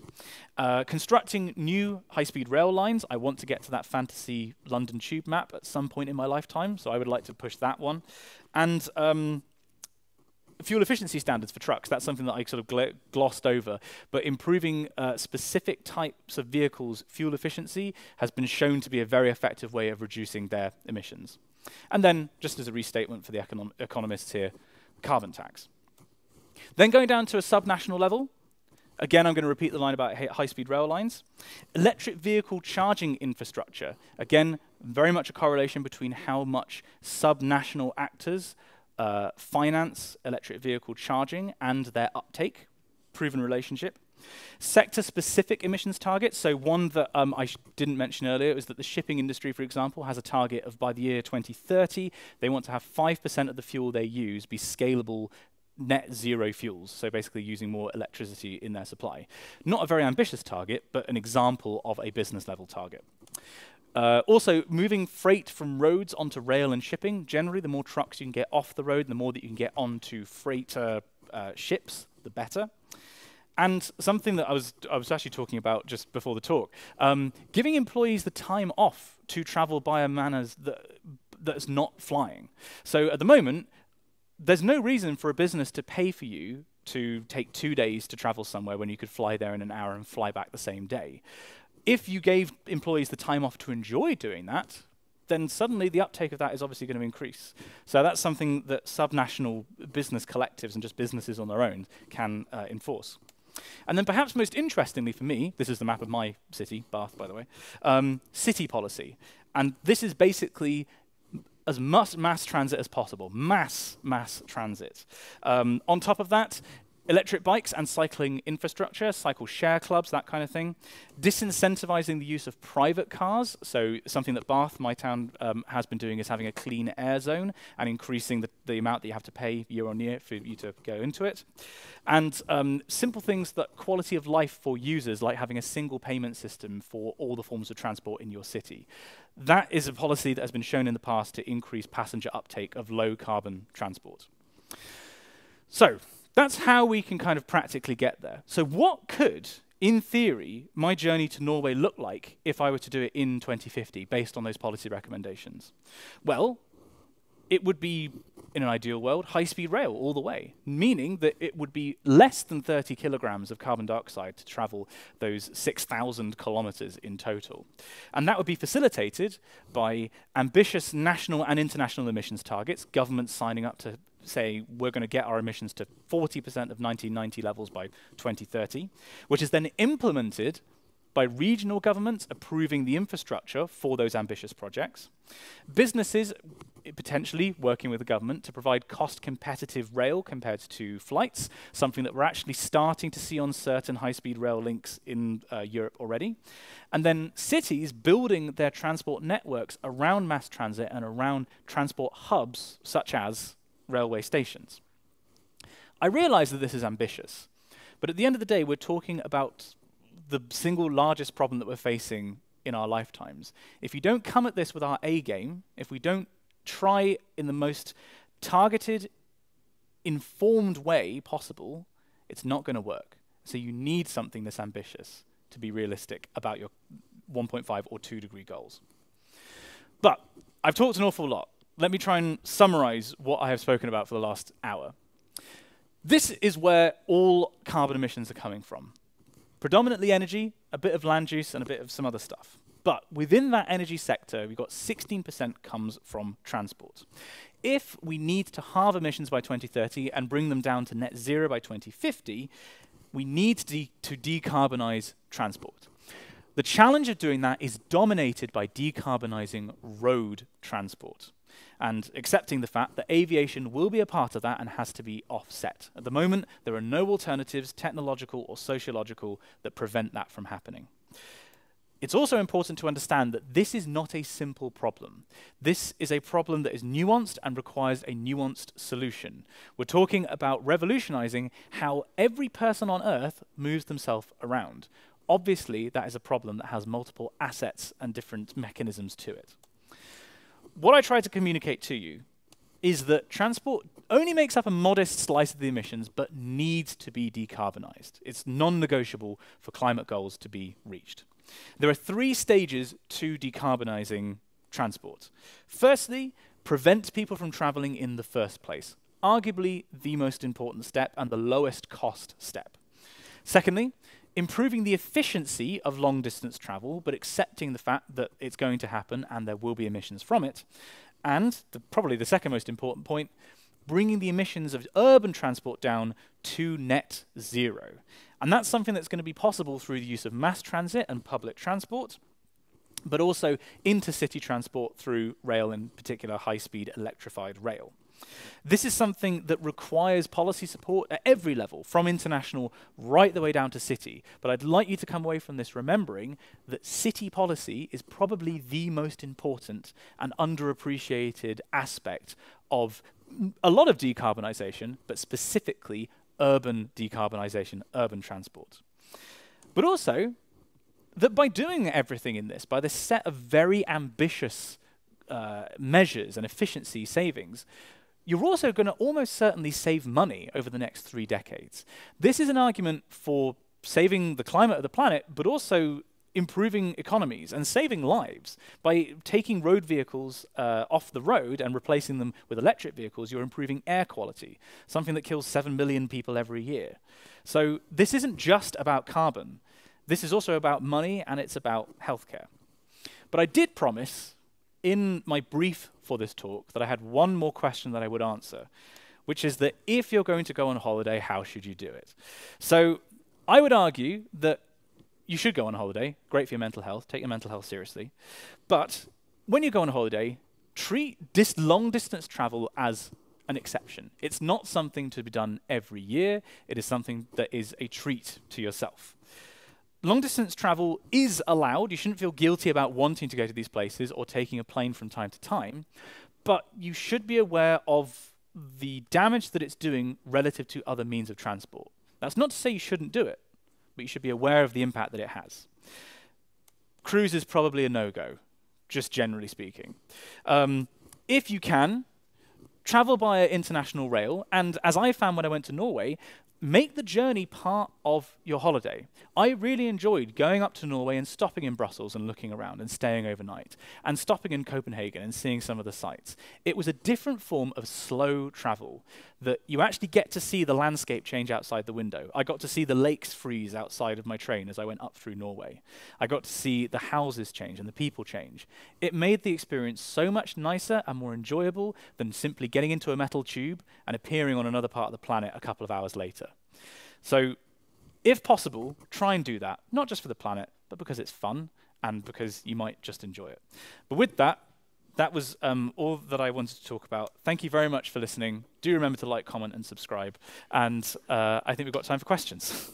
Constructing new high-speed rail lines. I want to get to that fantasy London tube map at some point in my lifetime, so I would like to push that one. And fuel efficiency standards for trucks. That's something that I sort of glossed over. But improving specific types of vehicles' fuel efficiency has been shown to be a very effective way of reducing their emissions. And then, just as a restatement for the economists here, carbon tax. Then going down to a sub-national level, again, I'm going to repeat the line about high-speed rail lines. Electric vehicle charging infrastructure. Again, very much a correlation between how much sub-national actors finance electric vehicle charging and their uptake. Proven relationship. Sector-specific emissions targets. So one that I didn't mention earlier was that the shipping industry, for example, has a target of by the year 2030, they want to have 5% of the fuel they use be scalable net zero fuels, so basically using more electricity in their supply. Not a very ambitious target, but an example of a business level target. Also, moving freight from roads onto rail and shipping. Generally, the more trucks you can get off the road, the more that you can get onto freighter ships, the better. And something that I was actually talking about just before the talk, giving employees the time off to travel by a manner that's not flying. So at the moment, there's no reason for a business to pay for you to take 2 days to travel somewhere when you could fly there in an hour and fly back the same day. If you gave employees the time off to enjoy doing that, then suddenly the uptake of that is obviously going to increase. So that's something that subnational business collectives and just businesses on their own can enforce. And then perhaps most interestingly for me, this is the map of my city, Bath, by the way, city policy. And this is basically as much mass transit as possible. Mass transit. On top of that, electric bikes and cycling infrastructure, cycle share clubs, that kind of thing. Disincentivizing the use of private cars. So something that Bath, my town, has been doing is having a clean air zone and increasing the amount that you have to pay year on year for you to go into it. And simple things that quality of life for users, like having a single payment system for all the forms of transport in your city. That is a policy that has been shown in the past to increase passenger uptake of low carbon transport. So, that's how we can kind of practically get there. So what could, in theory, my journey to Norway look like if I were to do it in 2050, based on those policy recommendations? Well, it would be, in an ideal world, high-speed rail all the way, meaning that it would be less than 30 kilograms of carbon dioxide to travel those 6,000 kilometers in total. And that would be facilitated by ambitious national and international emissions targets, governments signing up to say we're going to get our emissions to 40% of 1990 levels by 2030, which is then implemented by regional governments approving the infrastructure for those ambitious projects. Businesses potentially working with the government to provide cost-competitive rail compared to flights, something that we're actually starting to see on certain high-speed rail links in Europe already. And then cities building their transport networks around mass transit and around transport hubs, such as railway stations. I realize that this is ambitious, but at the end of the day, we're talking about the single largest problem that we're facing in our lifetimes. If you don't come at this with our A game, if we don't try in the most targeted, informed way possible, it's not going to work. So you need something this ambitious to be realistic about your 1.5 or 2 degree goals. But I've talked an awful lot. Let me try and summarize what I have spoken about for the last hour. This is where all carbon emissions are coming from. Predominantly energy, a bit of land use, and a bit of some other stuff. But within that energy sector, we've got 16% comes from transport. If we need to halve emissions by 2030 and bring them down to net zero by 2050, we need to decarbonize transport. The challenge of doing that is dominated by decarbonizing road transport and accepting the fact that aviation will be a part of that and has to be offset. At the moment, there are no alternatives, technological or sociological, that prevent that from happening. It's also important to understand that this is not a simple problem. This is a problem that is nuanced and requires a nuanced solution. We're talking about revolutionizing how every person on Earth moves themselves around. Obviously, that is a problem that has multiple assets and different mechanisms to it. What I try to communicate to you is that transport only makes up a modest slice of the emissions, but needs to be decarbonized. It's non-negotiable for climate goals to be reached. There are 3 stages to decarbonizing transport. Firstly, prevent people from traveling in the first place. Arguably the most important step and the lowest cost step. Secondly, improving the efficiency of long-distance travel, but accepting the fact that it's going to happen and there will be emissions from it. And probably the second most important point, bringing the emissions of urban transport down to net zero. And that's something that's going to be possible through the use of mass transit and public transport, but also intercity transport through rail, in particular high-speed electrified rail. This is something that requires policy support at every level, from international right the way down to city. But I'd like you to come away from this remembering that city policy is probably the most important and underappreciated aspect of a lot of decarbonisation, but specifically urban decarbonisation, urban transport. But also that by doing everything in this, by this set of very ambitious measures and efficiency savings, you're also going to almost certainly save money over the next 3 decades. This is an argument for saving the climate of the planet, but also improving economies and saving lives. By taking road vehicles off the road and replacing them with electric vehicles, you're improving air quality, something that kills 7 million people every year. So this isn't just about carbon. This is also about money, and it's about healthcare. But I did promise in my brief for this talk that I had one more question that I would answer, which is that if you're going to go on holiday, how should you do it? So I would argue that you should go on holiday, great for your mental health, take your mental health seriously. But when you go on holiday, treat long distance travel as an exception. It's not something to be done every year. It is something that is a treat to yourself. Long distance travel is allowed. You shouldn't feel guilty about wanting to go to these places or taking a plane from time to time, but you should be aware of the damage that it's doing relative to other means of transport. That's not to say you shouldn't do it, but you should be aware of the impact that it has. Cruise is probably a no-go, just generally speaking. If you can, travel by international rail, and as I found when I went to Norway, make the journey part of your holiday. I really enjoyed going up to Norway and stopping in Brussels and looking around and staying overnight, and stopping in Copenhagen and seeing some of the sights. It was a different form of slow travel that you actually get to see the landscape change outside the window. I got to see the lakes freeze outside of my train as I went up through Norway. I got to see the houses change and the people change. It made the experience so much nicer and more enjoyable than simply getting into a metal tube and appearing on another part of the planet a couple of hours later. So, if possible, try and do that, not just for the planet, but because it's fun and because you might just enjoy it. But with that, that was all that I wanted to talk about. Thank you very much for listening. Do remember to like, comment, and subscribe. And I think we've got time for questions.